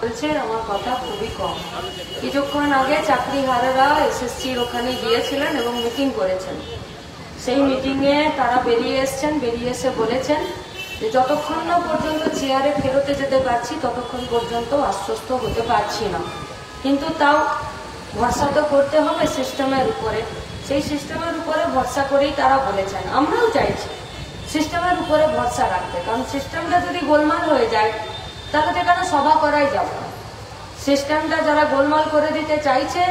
বলছে আমার কথা খুবই কম। কিছুক্ষণ আগে চাকরিহারারা এসএসসির ওখানে গিয়েছিলেন এবং মিটিং করেছেন। সেই মিটিংয়ে তারা বেরিয়ে এসছেন, বেরিয়ে এসে বলেছেন যে যতক্ষণ না পর্যন্ত চেয়ারে ফেরতে যেতে পারছি ততক্ষণ পর্যন্ত আশ্বস্ত হতে পারছি না, কিন্তু তাও ভরসা তো করতে হবে সিস্টেমের উপরে। সেই সিস্টেমের উপরে ভরসা করেই তারা বলেছেন। আমরাও চাইছি সিস্টেমের উপরে ভরসা রাখতে, কারণ সিস্টেমটা যদি গোলমাল হয়ে যায় তাহলে তো এখানে সভা করাই যাবে না। সিস্টেমটা যারা গোলমাল করে দিতে চাইছে,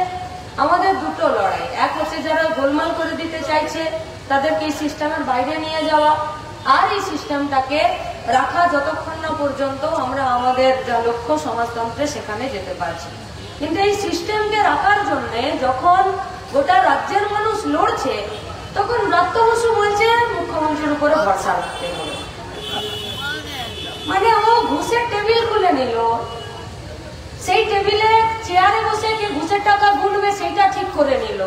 আমাদের দুটো লড়াই। এক হচ্ছে যারা গোলমাল করে দিতে চাইছে তাদেরকে এই সিস্টেমের বাইরে নিয়ে যাওয়া, আর এই সিস্টেমটাকে রাখা যতক্ষণ না পর্যন্ত আমরা আমাদের যা লক্ষ্য সমাজতন্ত্রে সেখানে যেতে পারছি। কিন্তু এই সিস্টেমকে রাখার জন্য যখন গোটা রাজ্যের মানুষ লড়ছে, তখন ব্রাত্য বসু বলছে মুখ্যমন্ত্রীর উপরে ভরসা রাখতে হবে। মানে ও ঘুষের টেবিল খুলে নিল, সেই টেবিলে চেয়ারে বসে কে ঘুষের টাকা গুনবে সেইটা ঠিক করে নিল।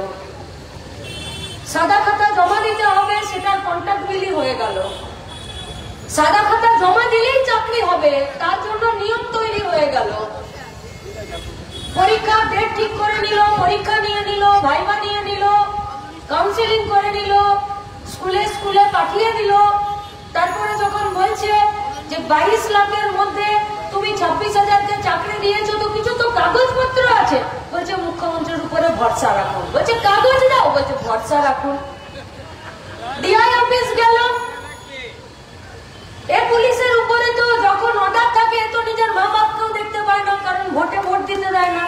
সাদা খাতা জমা দিতে হবে সেটার কন্ট্রাক্ট বিলি হয়ে গেল। সাদা খাতা জমা দিলেই চাকরি হবে তার জন্য নিয়ম তৈরি হয়ে গেল। পরীক্ষা ডেট ঠিক করে নিল, পরীক্ষা নিয়ে নিল, ভাইভা নিয়ে নিল, কাউন্সিলিং করে নিল, স্কুলে স্কুলে পাঠিয়ে দিল। তারপরে যখন বলছে যে 22 লাখের মধ্যে তুমি 26,000কে চাকরি দিয়েছো, তো কিছু তো কাগজপত্র আছে। বলছে মুখ্যমন্ত্রীর উপরে ভরসা রাখুন। বলছে কাগজ দাও, বলছে ভরসা রাখুন। ডিআই অফিস গেল, এ পুলিশের উপরে তো যখন অর্ডার থাকে তো নিজের মা বাপকেও দেখতে পায় না, কারণ ভোটে ভোট দিতে দেয় না।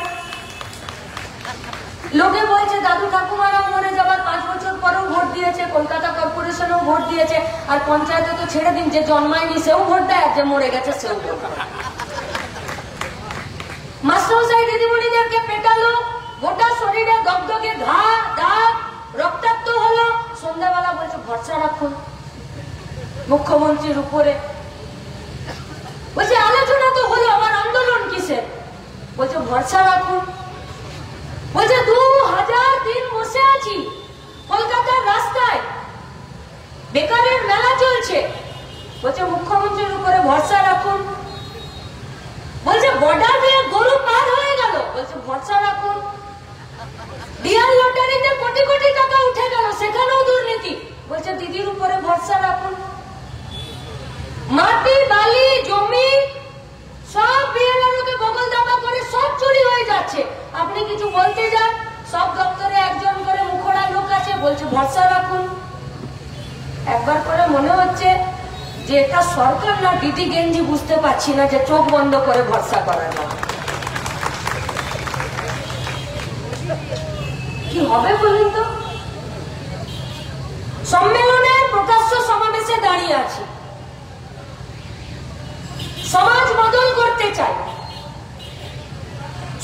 লোকে বলছে দাদু ঠাকুমারা মরে যাবার 5 বছর পরেও ভোট দিয়েছে, কলকাতা কর্পোরেশনেও ভোট দিয়েছে, আর পঞ্চায়েতে তো ছেড়ে দিন, যে জন্মায়নি সেও ভোট দেয়, আর যে মরে গেছে সেও ভোট দেয়। মাস্টারমশাই দিদিমণিদেরকে পেটালো, গোটা শরীরে দগদগে ঘা দাগ রক্তাক্ত হলো। সন্ধ্যাবেলা বলছে ভরসা রাখুন মুখ্যমন্ত্রীর উপরে। বলছে আলোচনা তো হলো, আমার আন্দোলন কিসের? বলছে ভরসা রাখুন। বলছে 2000 দিন বসে আছি কলকাতার রাস্তায়, বেকারের মেলা চলছে। বলছে মুখ্যমন্ত্রীর উপরে ভরসা রাখুন। বলছে বর্ডার দিয়ে গরু পার হয়ে গেল, বলছে ভরসা রাখুন। ডিআর লটারিতে কোটি কোটি টাকা উঠে গেল, সেখানেও দুর্নীতি, বলছে দিদির উপরে ভরসা রাখুন। মাটি বালি জমি সব বিএলআরওকে বগল দাবা করে সব চুরি হয়ে যাচ্ছে। আপনি কিছু বলতে যান, সব দপ্তরে একজন করে মুখোড়া লোক আছে, বলছে ভরসা রাখুন। একবার করে মনে হচ্ছে যে এটা সরকার না দিদি গেঞ্জি, বুঝতে পারছি না, যে চোখ বন্ধ করে ভরসা করা যায়। কি হবে বলুন তো? সম্মেলনের প্রকাশ্য সমাবেশে দাঁড়িয়ে আছি, সমাজ বদল করতে চাই,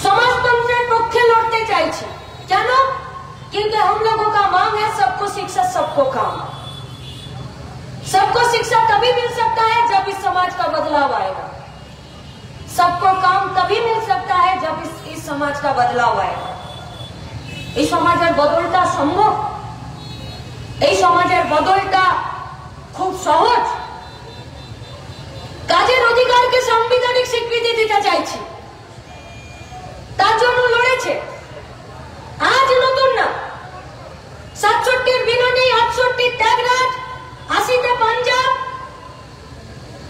সমাজতন্ত্রের পক্ষে লড়তে চাইছি। কেন? क्योंकि हम लोगों का मांग है सबको शिक्षा सबको काम। सबको शिक्षा तभी मिल सकता है जब इस समाज का बदलाव आएगा। सबको काम तभी मिल सकता है जब इस समाज का बदलाव आएगा। এই সমাজের বদলটা সম্ভব, এই সমাজের বদলটা খুব সহজ। কাজের অধিকারকে সাংবিধানিক স্বীকৃতি দিতে চাইছি, তার জন্য লড়েছে। আজ নতুন না, 67 বিরোধী, 68 ত্যাগরাজ, 80 পাঞ্জাব,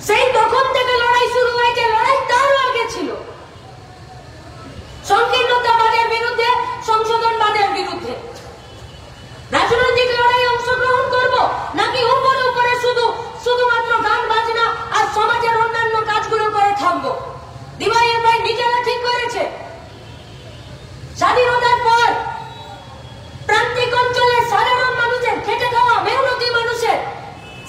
সেই তখন থেকে লড়াই শুরু হয়েছে। লড়াই তারও আগে ছিল, সংকীর্ণতাবাদের বিরুদ্ধে, সংশোধনবাদের বিরুদ্ধে। রাজনৈতিক লড়াইয়ে অংশগ্রহণ করব নাকি উপরে উপরে শুধুমাত্র গান বাজনা আর সমাজের অন্যান্য কাজগুলো করে থাকবো? দিবাইয়ের ভাই নিজেরা ঠিক করেছে। স্বাধীনতার পর প্রান্তিক অঞ্চলের সাধারণ মানুষের, খেটে খাওয়া মেহনতি মানুষের,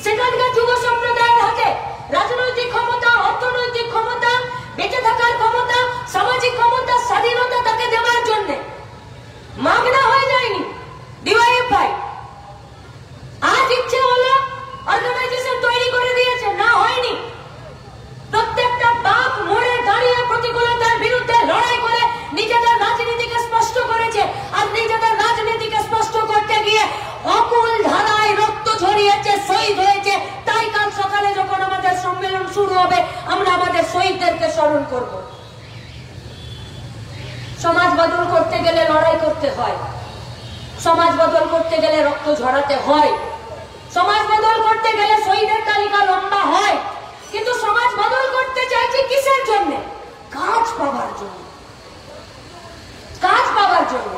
সেখানকার যুব সম্প্রদায়ের হাতে রাজনৈতিক ক্ষমতা, অর্থনৈতিক ক্ষমতা, বেঁচে থাকার ক্ষমতা, সামাজিক ক্ষমতা, স্বাধীনতা তাকে দেওয়ার জন্য মাগনা হয়ে যায়নি ডিওয়াইএফ ভাই। আজ ইচ্ছে হলো অর্গানাইজেশন তৈরি করে দিয়েছে, না হয়নি। প্রত্যেকটা বাপ মোড়ে দাঁড়িয়ে প্রতিকূলতার বিরুদ্ধে লড়াই করে নিজেদের রাজনীতিকে স্পষ্ট করেছে। আর নিজেদের রাজনীতিকে স্পষ্ট করতে গিয়ে অকুল ধারায় রক্ত ঝরিয়েছে, শহীদ হয়েছে। তাই কাল সকালে যখন আমাদের সম্মেলন শুরু হবে, আমরা আমাদের শহীদদেরকে স্মরণ করব। সমাজ বদল করতে গেলে লড়াই করতে হয়, সমাজ বদল করতে গেলে রক্ত ঝরাতে হয়, সমাজ বদল করতে গেলে শহীদের তালিকা লম্বা হয়। কিন্তু সমাজ বদল করতে চাইছে কিসের জন্য? কাজ পাওয়ার জন্য। কাজ পাওয়ার জন্য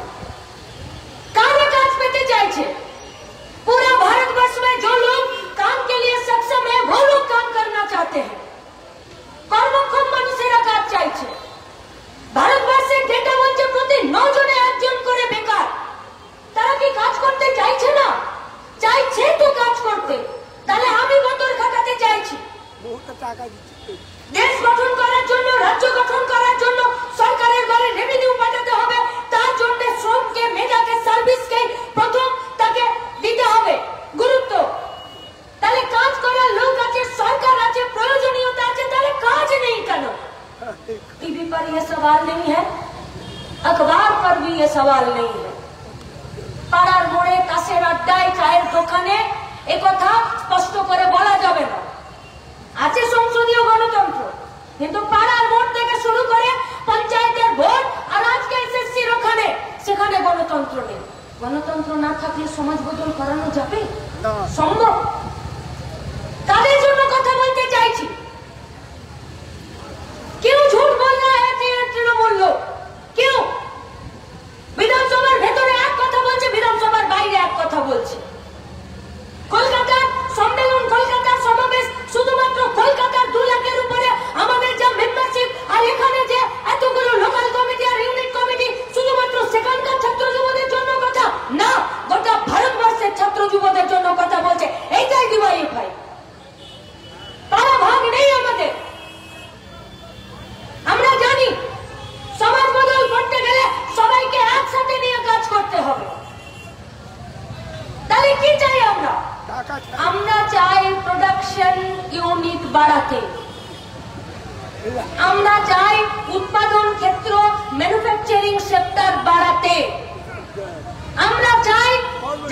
কারে কাজ পেতে চাইছে? पूरा भारतवर्ष में जो लोग काम के लिए सक्षम है वो लोग काम करना चाहते हैं। কর্মক্ষম মানুষেরা কাজ চাইছে। ভারতবর্ষের ডেটা বলছে প্রতি 9 জনে একজন করে বেকার। তারা কি কাজ করতে চাইছে না? চাইছে তো কাজ করতে। তাহলে আমি বদল ঘটাতে চাইছি। দেশ গঠন করার জন্য, রাজ্য গঠন করার জন্য সরকারের ঘরে রেভিনিউ পাঠাতে হবে। তার জন্য শ্রমকে, মেধাকে, সার্ভিসকে প্রথম তাকে দিতে হবে গুরুত্ব। তাহলে কাজ করার লোক আছে, সরকার আছে, প্রয়োজনীয়তা আছে, তাহলে কাজ নেই কেন? टीवी पर यह सवाल नहीं है, अखबार पर भी यह सवाल नहीं है। পাড়ার মোড়ে, তাসের আড্ডায়, চায়ের দোকানে একথা স্পষ্ট করে বলা যাবে না। আছে সংসদীয় গণতন্ত্র, কিন্তু পাড়ার মোড় থেকে শুরু করে পঞ্চায়েতের ভোট আর আজকে এসএসসির ওখানে, সেখানে গণতন্ত্র নেই। গণতন্ত্র না থাকলে সমাজ বদল করানো যাবে? সম্ভব? তাদের জন্য কথা বলতে চাইছি। কেউ ঝুট বলল, তৃণমূল লোক, কেউ বিধানসভার ভেতরে এক কথা বলছে, বিধানসভার বাইরে এক কথা বলছে। কলকাতার সম্মেলন, কলকাতার সমাবেশ, শুধুমাত্র কলকাতার 2 লাখের উপরে আমাদের যা মেম্বারশিপ, আর এখানে যে এতগুলো লোকাল কমিটি আর ইউনিট কমিটি, শুধুমাত্র সেখানকার ছাত্র যুবদের জন্য কথা না, গোটা ভারতবর্ষের ছাত্র যুবদের জন্য কথা বলছে। এইটাই ডিওয়াইএফআই। পাড়া ভাগ নেই আমাদের। আমরা জানি সমাজ বদল করতে গেলে সবাইকে একসাথে নিয়ে কাজ করতে হবে। তাহলে কি চাই আমরা? আমরা চাই প্রোডাকশন ইউনিট বাড়াতে, আমরা চাই উৎপাদন ক্ষেত্র, ম্যানুফ্যাকচারিং সেক্টর বাড়াতে। আমরা চাই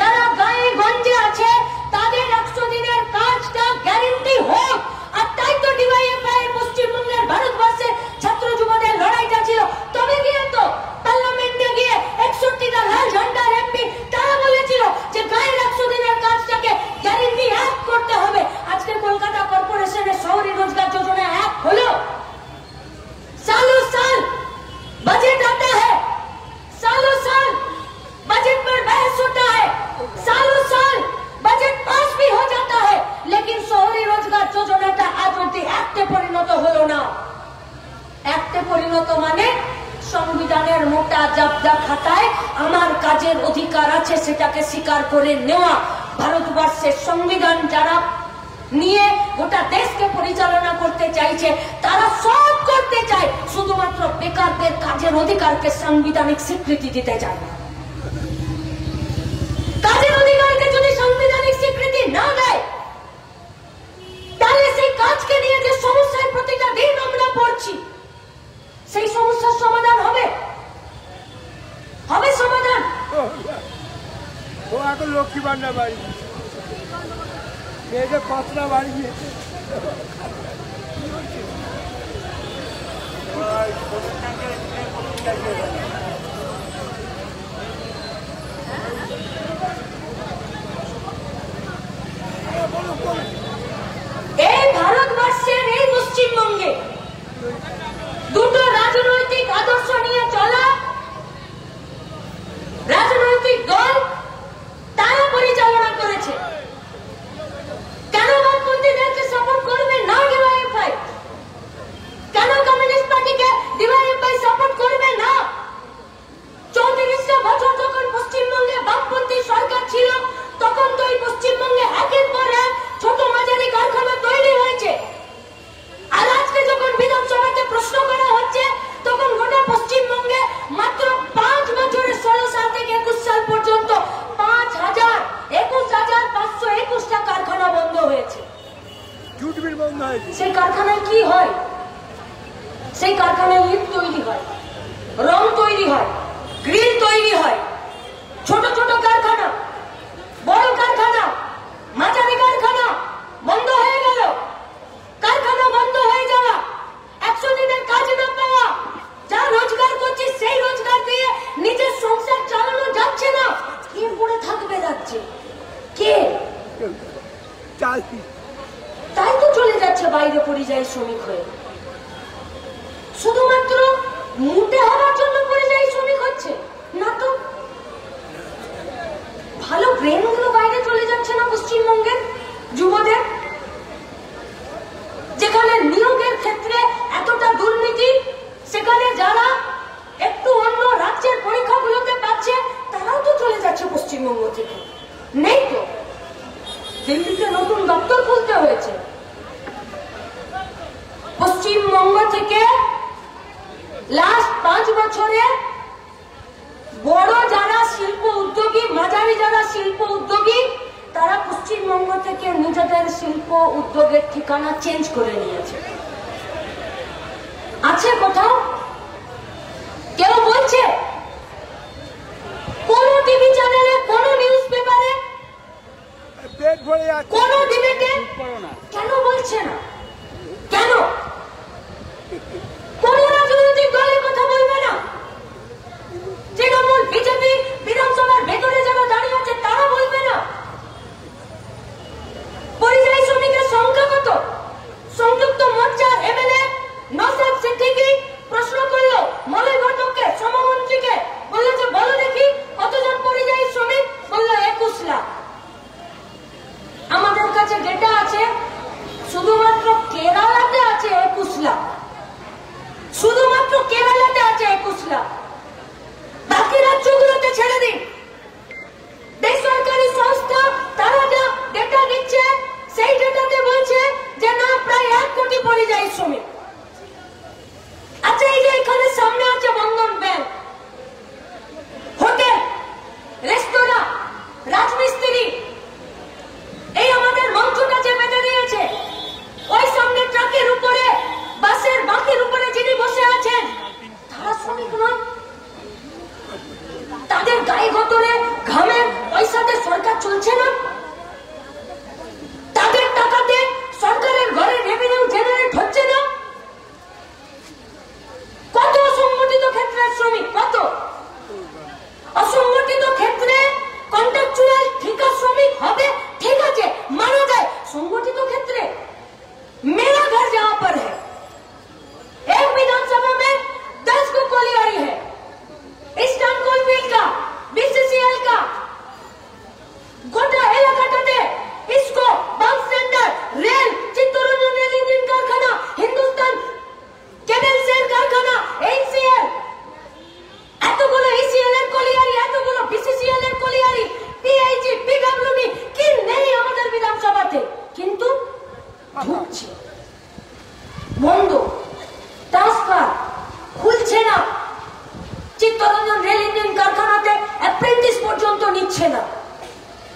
যারা গায়ে গঞ্জে আছে তাদের 100 দিনের কাজটা গ্যারান্টি হোক। আর তাই তো ডিওয়াইএফআই পশ্চিমবঙ্গের, ভারতবর্ষের ছাত্র যুবদের লড়াইটা ছিল। তবে গিয়ে তো পার্লামেন্টে গিয়ে 61টা লাল ঝান্ডার এমপি তারা বলেছিল যে গায়ের 100 দিনের কাজটাকে গ্যারান্টি অ্যাক্ট করতে হবে। আজকে কলকাতা কর্পোরেশনের শহরি রোজগার যোজনা অ্যাক্ট হলো। सालों साल बजट आता है, सालों साल बजट पर बहस होता है, सालों साल बजट पास भी हो जाता है, लेकिन शहरी रोजगार योजनाটা আজ অবধি একটে পরিণত হলো না। একটে পরিণত মানে সংবিধানের মোটা জাবদা খাতায় আমার কাজের অধিকার আছে সেটাকে স্বীকার করে নেওয়া। ভারতবর্ষের সংবিধান যারা নিয়ে গোটা দেশকে পরিচালনা করতে চাইছে তারা সব করতে চায়, শুধুমাত্র বেকারদের কাজের অধিকারকে সাংবিধানিক স্বীকৃতি দিতে চায় না। কাজের অধিকারকে যদি সাংবিধানিক স্বীকৃতি না দেয় তাহলে সেই কাজকে নিয়ে যে সমস্যায় প্রতিটা দিন আমরা পড়ছি সেই সমস্যার সমাধান হবে? হবে সমাধান? ও এখন লক্ষ্মী ভান্ডার বাড়ি, মেয়েদের পাতলা বাড়ি গিয়েছে। এই ভারতবর্ষের, এই পশ্চিমবঙ্গে দুটো রাজনৈতিক আদর্শ নিয়ে চলা রাজনৈতিক দল তারা পরিচালনা করেছে। কেন বামপন্থীদেরকে সাপোর্ট করবে না ডিওয়াইএফআই? কেন কমিউনিস্ট পার্টিকে ডিওয়াইএফআই সাপোর্ট করবে না? 34টা বছর যখন পশ্চিমবঙ্গে বামপন্থী সরকার ছিল তখন তো এই পশ্চিমবঙ্গে একের পর এক ছোট মাঝারি কারখানা তৈরি হয়েছে। আর আজকে যখন বিধানসভাতে প্রশ্ন করা হচ্ছে তখন গোটা পশ্চিমবঙ্গে মাত্র 5 বছরে 16 সাল থেকে 21 সাল পর্যন্ত 21,521টা কারখানা বন্ধ হয়েছে। সেই কারখানায় কি হয়? সেই কারখানায় ইট তৈরি হয়, রং তৈরি হয়, গ্রিল তৈরি হয়। ছোট ছোট কারখানা, বড় কারখানা, মাঝারি কারখানা বন্ধ হয়ে গেল। কারখানা বন্ধ হয়ে যাওয়া, 100 দিনের কাজ না পাওয়া, যা রোজগার করছি সেই রোজগার তাই তো চলে যাচ্ছে বাইরে পরিযায়ী শ্রমিক হয়ে। শুধুমাত্র মুটে হওয়ার জন্য পরিযায়ী শ্রমিক হচ্ছে না তো। ভালো ব্রেন গুলো বাইরে চলে যাচ্ছে না পশ্চিমবঙ্গের যুবদের, যেখানে নিয়োগের ক্ষেত্রে এতটা দুর্নীতি, সেখানে যারা একটু অন্য রাজ্যের পরীক্ষাগুলোতে পাচ্ছে তারাও তো চলে যাচ্ছে পশ্চিমবঙ্গ থেকে। নেই তো, দিল্লিতে নতুন দপ্তর খুলতে হয়েছে। পশ্চিমবঙ্গ থেকে লাস্ট 5 বছরে বড় যারা শিল্প উদ্যোগী, মাঝারি যারা শিল্প উদ্যোগী, তারা পশ্চিমবঙ্গ থেকে নিজেদের শিল্প উদ্যোগের ঠিকানা চেঞ্জ করে নিয়েছে। আছে কোথাও? কেউ বলছে? কোন টিভি চ্যানেলে, কোন নিউজ পেপারে, কোন ডিবেটে কেন বলছে না? কেন কোন রাজনৈতিক দলের কথা বলবে না? তৃণমূল, বিজেপি বিধানসভার ভেতরে যারা দাঁড়িয়ে আছে তারা বলবে না? পরিযায়ী শ্রমিকের সংখ্যা কত? সংযুক্ত মোর্চার এমএলএ নওশাদ সিদ্দিকী প্রশ্ন করলো মলয় ঘটককে, শ্রমমন্ত্রীকে, বললো যে বলো দেখি কতজন পরিযায়ী শ্রমিক? বললো 21 লাখ। আমাদের কাছে ডেটা আছে শুধুমাত্র কেরালাতে আছে 21 লাখ, শুধুমাত্র কেরালাতে আছে 21 লাখ। বাকি রাজ্যগুলোতে ছেড়ে দিন। বেসরকারি সংস্থা তারা যা ডেটা দিচ্ছে সেই ডেটাতে বলছে যে না, প্রায় 1 কোটি পরিযায়ী শ্রমিক। আচ্ছা, এই যে এখানে সামনে আছে বন্ধন ব্যাংক, হোটেল, রেস্তোরাঁ, রাজমিস্ত্রি, এই আমাদের মঞ্চটা যে বেঁধে দিয়েছে, ওই সামনে ট্রাকের উপরে, বাসের বাকির উপরে যিনি বসে আছেন তারা শ্রমিক নয়? তাদের গায়ে গতরে ঘামের পয়সাতে সরকার চলছে না? তাদের টাকাতে সরকারের ঘরে রেভিনিউ জেনারেট হচ্ছে না? কত অসংগঠিত ক্ষেত্রের শ্রমিক, কত অসংগঠিত ক্ষেত্রে কন্ট্রাকচুয়াল ঠিকা শ্রমিক হবে, ঠিক আছে, মানা যায়। সংগঠিত ক্ষেত্রে मेरा घर जहां पर है, एक विधानसभा में 10 को कोलियारी है, ईस्टार्न कोलफील्ड का, बीसीसीएल का, गोटा एलाकाटाते इसको बस सेंटर, रेल, चित्तौड़गंज रेल इंजिन कारखाना, हिंदुस्तान केबल सेल कारखाना, एचसीएल, এতগুলো এসিএল এর কোলিয়ারি, এতগুলো বিসিসিএল এর কোলিয়ারি, পিআইজি, পিডব্লিউডি কি নেই আমাদের বিধানসভাতে? কিন্তু ঢুকছে, বন্ধ, ট্রান্সফার খুলছে না। চিত্তরঞ্জন রেল ইঞ্জিন কারখানাতে অ্যাপ্রেন্টিস পর্যন্ত নিচ্ছে না।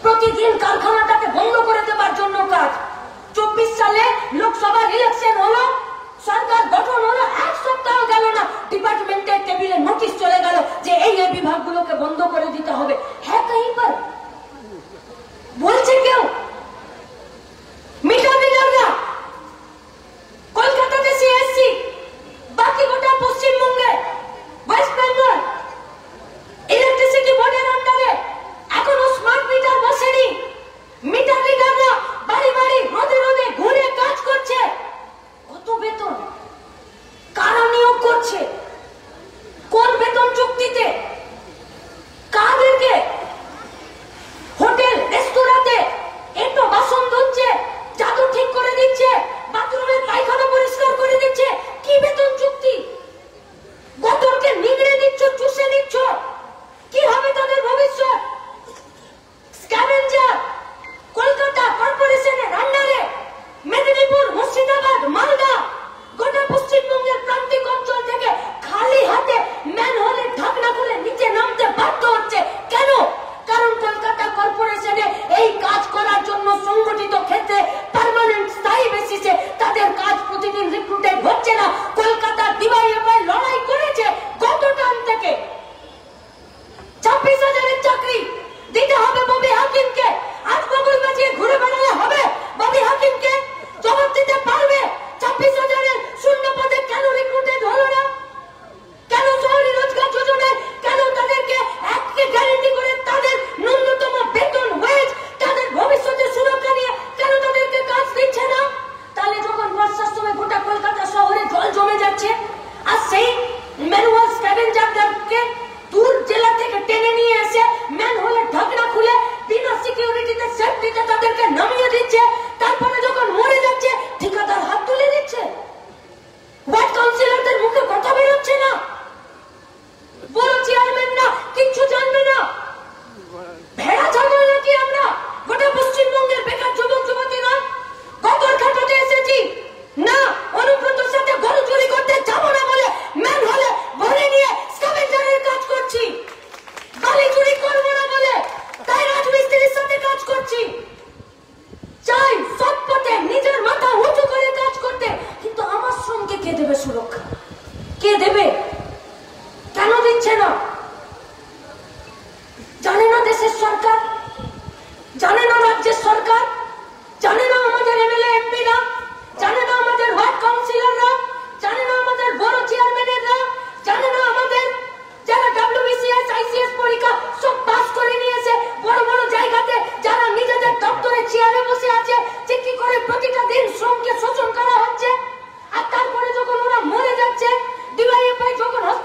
প্রতিদিন কারখানাটাকে বন্ধ করে দেওয়ার জন্য কাজ। 24 সালে লোকসভার ইলেকশন হলো, সরকার গঠন হলো, 1 সপ্তাহ গেল না, ডিপার্টমেন্টের টেবিলে নোটিশ চলে গেল যে এই বিভাগগুলোকে বন্ধ করে দিতে হবে। হ্যাঁ, कहीं पर বলছে কেউ? মিটার রিডাররা কলকাতাতে সিএসসি, বাকি গোটা পশ্চিমবঙ্গে, ওয়েস্ট বেঙ্গল ইলেকট্রিসিটি বোর্ডের আন্ডারে এখনো স্মার্ট মিটার বসেনি। মিটার রিডাররা বাড়ি বাড়ি রোদে রোদে ঘুরে কাজ করছে। কত বেতন? কারা নিয়োগ করছে? কোন বেতন চুক্তিতে? কাদেরকে? হোটেল, রেস্তোরাঁতে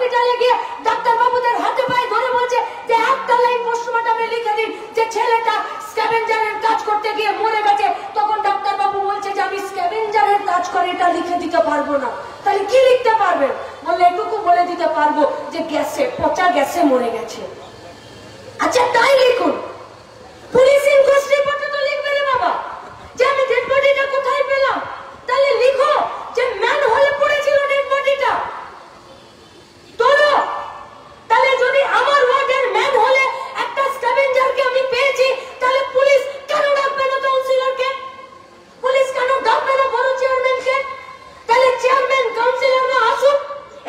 হসপিটালে গিয়ে ডাক্তার বাবুদের হাতে পায়ে ধরে বলছে যে একটা লাইন পোস্টমর্টমে লিখে দিন যে ছেলেটা স্ক্যাভেঞ্জারের কাজ করতে গিয়ে মরে গেছে। তখন ডাক্তার বাবু বলছে যে আমি স্ক্যাভেঞ্জারের কাজ করে এটা লিখে দিতে পারবো না। তাহলে কি লিখতে পারবেন? বললে এটুকু বলে দিতে পারবো যে গ্যাসে, পচা গ্যাসে মরে গেছে। আচ্ছা তাই লিখুন, পুলিশ ইনকোয়েস্ট রিপোর্টে তো লিখবে রে বাবা যে আমি ডেড বডিটা কোথায় পেলাম। তাহলে লিখো যে ম্যান হলে পড়েছিল ডেড বডিটা, তোলো। তাহলে যদি আমার ওয়ার্ডের ম্যান হলে একটা স্ক্যাভেঞ্জারকে আমি পেয়েছি, তাহলে পুলিশ কেন ডাকবে না কাউন্সিলরকে? পুলিশ কেন ডাকবে না বড় চেয়ারম্যানকে? তাহলে চেয়ারম্যান কাউন্সিলররা আসুক,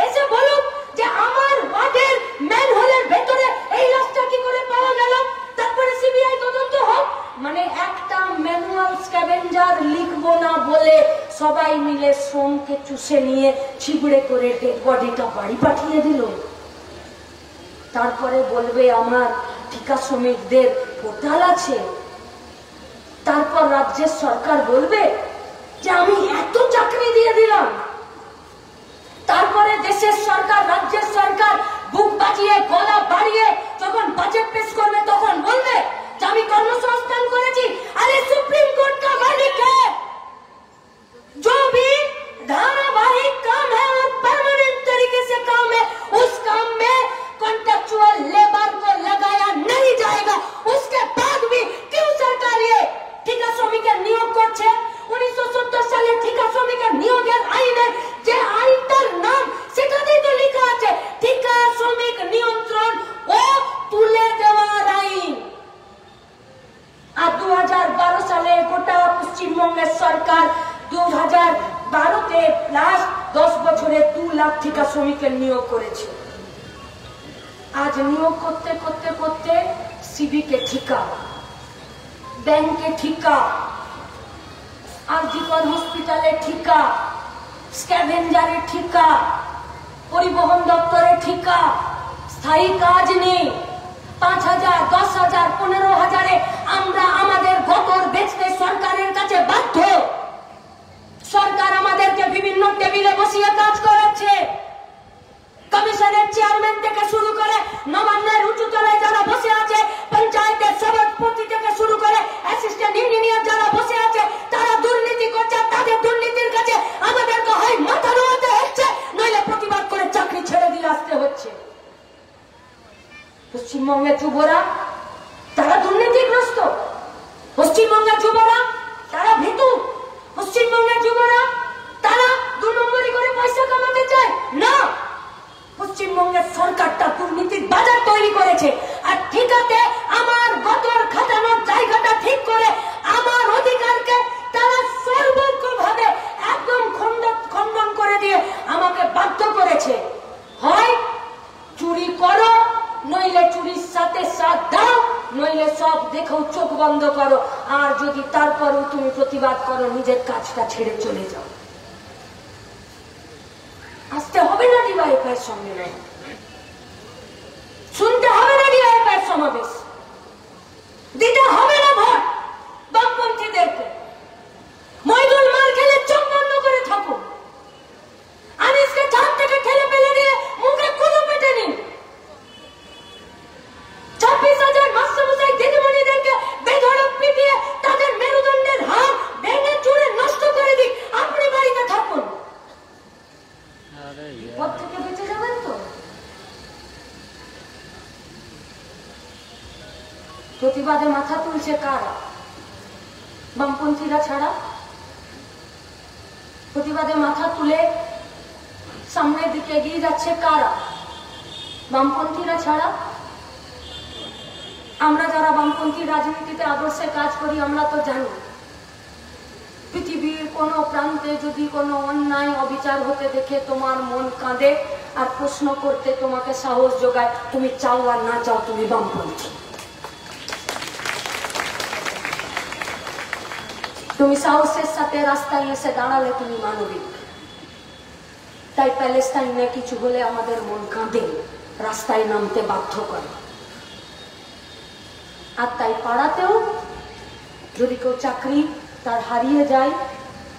এসে বলুক যে আমার ওয়ার্ডের ম্যান হলের ভেতরে এই লাশটা কি করে পাওয়া গেল, তারপরে সিবিআই তদন্ত হোক। মানে একটা ম্যানুয়াল স্ক্যাভেঞ্জার লিখবো না বলে সবাই মিলে শ্রমকে চুষে নিয়ে ছিবড়ে করে ডেড বডিটা বাড়ি পাঠিয়ে দিল। তারপরে বলবে আমার ঠিকা শ্রমিকদের পোর্টাল আছে। তারপর রাজ্যের সরকার বলবে যে আমি এত চাকরি দিয়ে দিলাম। তারপরে দেশের সরকার, রাজ্যের সরকার বুক বাজিয়ে গলা বাড়িয়ে যখন বাজেট পেশ করবে তখন বলবে যে আমি কর্মসংস্থান করেছি। আরে সুপ্রিম कोर्ट का मालिक है, जो भी धारावाहिक काम है और परमानेंट तरीके से काम है, उस काम में कॉन्ट्रैक्चुअल लेबर को लगाया नहीं जाएगा। उसके बाद भी क्यों सरकार ये ঠিকা শ্রমিকের নিয়োগ করছে? 1970 সালে ঠিকা শ্রমিকের নিয়োগের আইনের যে আইনটার নাম সেটাতেই তো লেখা আছে ঠিকা শ্রমিক নিয়ন্ত্রণ ও তুলে দেওয়ার আইন। আর 2012 সালে গোটা পশ্চিমবঙ্গের সরকার 2012-তে প্লাস 10 বছরে 2 লাখ ঠিকা শ্রমিকের নিয়োগ করেছে। আজ নিয়োগ করতে করতে করতে সিভিকে ঠিকা, ব্যাংকে ঠিকা, আরজিকর হসপিটালে ঠিকা, স্ক্যাভেঞ্জারে ঠিকা, পরিবহন দপ্তরে ঠিকা, স্থায়ী কাজ নেই। 5,000, 10,000, 15,000-এ আমরা আমাদের গতর বেচতে সরকারের কাছে বাধ্য। সরকার আমাদেরকে বিভিন্ন টেবিলে বসিয়ে কাজ করাচ্ছে। কমিশনের চেয়ারম্যান থেকে শুরু করে নবান্নের উঁচুতলায় যারা বসে আছে, পঞ্চায়েতের সভাপতি থেকে শুরু করে অ্যাসিস্ট্যান্ট ইঞ্জিনিয়ার যারা বসে আছে, তারা দুর্নীতি করছে। তাদের দুর্নীতির কাছে আমাদেরকে হয় মাথা নোয়াতে হচ্ছে, নইলে প্রতিবাদ করে চাকরি ছেড়ে দিয়ে আসতে হচ্ছে। পশ্চিমবঙ্গের যুবরা তারা দুর্নীতিগ্রস্ত, পশ্চিমবঙ্গের যুবরা তারা ভীতু, পশ্চিমবঙ্গের যুবরা তারা 2 নম্বরি করে পয়সা কামাতে চায় না। পশ্চিমবঙ্গের সরকারটা দুর্নীতির বাজার তৈরি করেছে। আর ঠিকাতে আমার গতর খাটানোর জায়গাটা ঠিক করে আমার অধিকারকে তারা সর্বজ্ঞভাবে একদম খণ্ডন করে দিয়ে আমাকে বাধ্য করেছে। হয় চুরি করো, নইলে চুরির সাথে সাথ দাও, নইলে সব দেখো চোখ বন্ধ করো। আর যদি তারপরেও তুমি প্রতিবাদ করো, নিজের কাজটা ছেড়ে চলে যাও। আসতে হবে না ডিওয়াইএফআই সম্মেলন, শুনতে হবে না ডিওয়াইএফআই সমাবেশ, দিতে হবে না ভোট বামপন্থীদেরকে। মইদুল মার খেলে চোখ বন্ধ করে থাকুন, আনিসকে ছাদ থেকে ঠেলে ফেলে দিয়ে মুখে কুলু পেটে নিন। 26,000 মাস্টারমশাই দিদিমণিদেরকে বেধড়ক পিটিয়ে তাদের মেরুদণ্ডের হাড় ভেঙে চুরে নষ্ট করে দিক, আপনি বাড়িতে থাকুন। পথ থেকে বেঁচে যাবেন তো? প্রতিবাদে মাথা তুলছে কারা? বামপন্থীরা ছাড়া। প্রতিবাদে মাথা তুলে সামনের দিকে এগিয়ে যাচ্ছে কারা? বামপন্থীরা ছাড়া। আমরা যারা বামপন্থী রাজনীতিতে আদর্শে কাজ করি, আমরা তো জানি পৃথিবীর কোন প্রান্তে যদি কোনো অন্যায় অবিচার হতে দেখে তোমার মন কাঁদে আর প্রশ্ন করতে তোমাকে সাহস যোগায়, তুমি চাও আর না চাও তুমি বামপন্থী। তুমি সাহসের সাথে রাস্তায় এসে দাঁড়ালে তুমি মানবিক। তাই প্যালেস্টাইনে কিছু হলে আমাদের মন কাঁদে, রাস্তায় নামতে বাধ্য করে। আর তাই পাড়াতেও যদি কেউ চাকরি তার হারিয়ে যায়,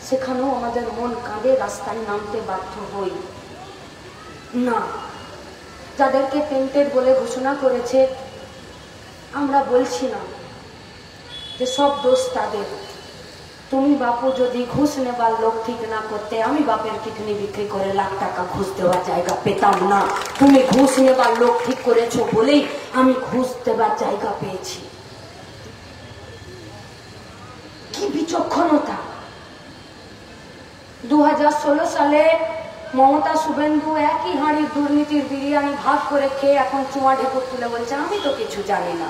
সেখানেও আমাদের মন কাঁদে, রাস্তায় নামতে বাধ্য হই না। যাদেরকে টেন্টেড বলে ঘোষণা করেছে, আমরা বলছি না যে সব দোষ তাদের। তুমি বাপু যদি ঘুষ নেবার লোক ঠিক না করতে, আমি বাপের কিডনি বিক্রি করে লাখ টাকা ঘুষ দেওয়ার জায়গা পেতাম না। তুমি ঘুষ নেবার লোক ঠিক করেছো বলেই আমি ঘুষ দেবার জায়গা পেয়েছি। কি বিচক্ষণতা! 2016 সালে মমতা শুভেন্দু একই হাঁড়ির দুর্নীতির বিরিয়ানি ভাগ করে খেয়ে এখন চুমা ঢেকুর তুলে বলছে আমি তো কিছু জানি না।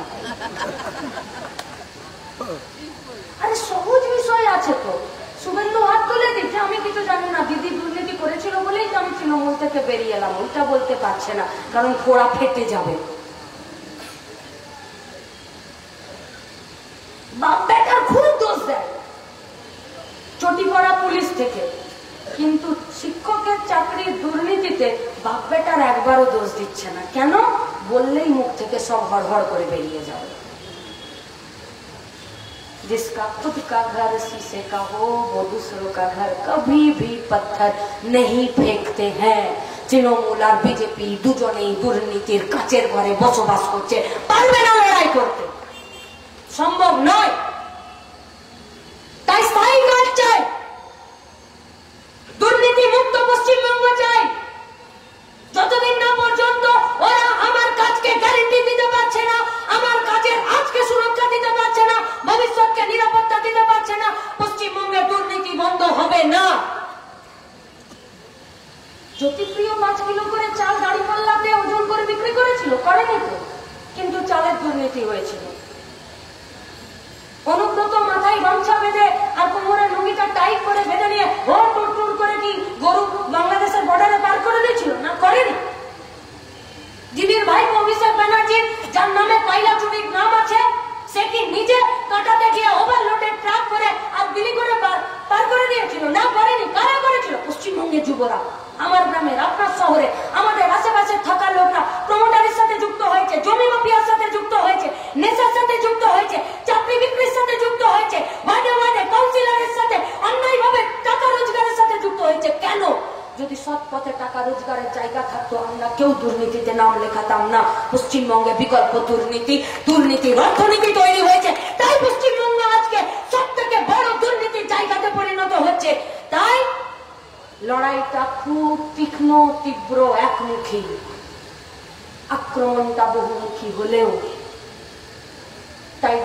আরে সহজ বিষয় আছে তো। শুভেন্দু হাত তুলে দিচ্ছে আমি কিছু জানি না, দিদি দুর্নীতি করেছিল বলেই তো আমি তৃণমূল থেকে বেরিয়ে এলাম। ওইটা বলতে পারছে না, কারণ ফোড়া ফেটে যাবে। বাপ বেটার খুব দোষ দেয় চটি পড়া পুলিশ থেকে, কিন্তু শিক্ষকের চাকরির দুর্নীতিতে বাপ বেটার একবারও দোষ দিচ্ছে না। কেন? বললেই মুখ থেকে সব হড়হড় করে বেরিয়ে যাবে। जिसका खुद का घर शीशे का हो वो दूसरों का घर कभी भी पत्थर नहीं फेंकते हैं। তৃণমূল আর বিজেপি দুজনেই দুর্নীতির কাচের ঘরে বসবাস করছে, পারবে না লড়াই করতে, সম্ভব নয়। তাই স্থায়ী কাজ চাই, দুর্নীতি মুক্ত পশ্চিমবঙ্গ চাই। যতদিন না পর্যন্ত ওরা আমার কাজকে গ্যারান্টি দিতে পারছে না, আমার কাজের আজকে সুরক্ষা দিতে পারছে না, ভবিষ্যৎকে নিরাপত্তা দিতে পারছে না, পশ্চিমবঙ্গে দুর্নীতি বন্ধ হবে না। জ্যোতিপ্রিয় 5 কিলো করে চাল গাড়ি পাল্লাতে ওজন করে বিক্রি করেছিল, করেনি তো, কিন্তু চালের দুর্নীতি হয়েছিল। অনুব্রত মাথায় গামছা বেঁধে আর কোমরে লুঙ্গিটা টাইট করে বেঁধে নিয়ে ও টুর টুর করে কি গরু বাংলাদেশের বর্ডারে পার করে দিয়েছিল না? করেনি। দিদির ভাই অভিষেক ব্যানার্জি যার নামে কয়লা চুরির নাম আছে, সে কি নিজে কাটাতে গিয়ে ওভারলোডেড ট্রাক করে আর বিলি করে পার করে দিয়েছিল? না, করেনি। কারা করেছিল? পশ্চিমবঙ্গের যুবরা। আমার গ্রামের, আপনার শহরে, আমাদের আশেপাশে থাকা লোকরা প্রমোটারের সাথে যুক্ত হয়েছে, জমি মাফিয়ার সাথে যুক্ত হয়েছে, নেশার সাথে যুক্ত হয়েছে, চাকরি বিক্রির সাথে যুক্ত হয়েছে, ওয়ার্ডে ওয়ার্ডে কাউন্সিলরের সাথে অন্যায়ভাবে টাকা রোজগারের সাথে যুক্ত হয়েছে। কেন? যদি সৎ পথে টাকা রোজগারের জায়গা থাকতো আমরা কেউ দুর্নীতিতে নাম লেখাতাম না। পশ্চিমবঙ্গে বিকল্প দুর্নীতি, দুর্নীতির অর্থনীতি তৈরি হয়েছে, তাই পশ্চিমবঙ্গ আজকে সব থেকে বড় দুর্নীতির জায়গাতে পরিণত হচ্ছে। তাই লড়াইটা খুব তীক্ষ্ণ, তীব্র, একমুখী। আক্রমণটা বহুমুখী হলেও তাই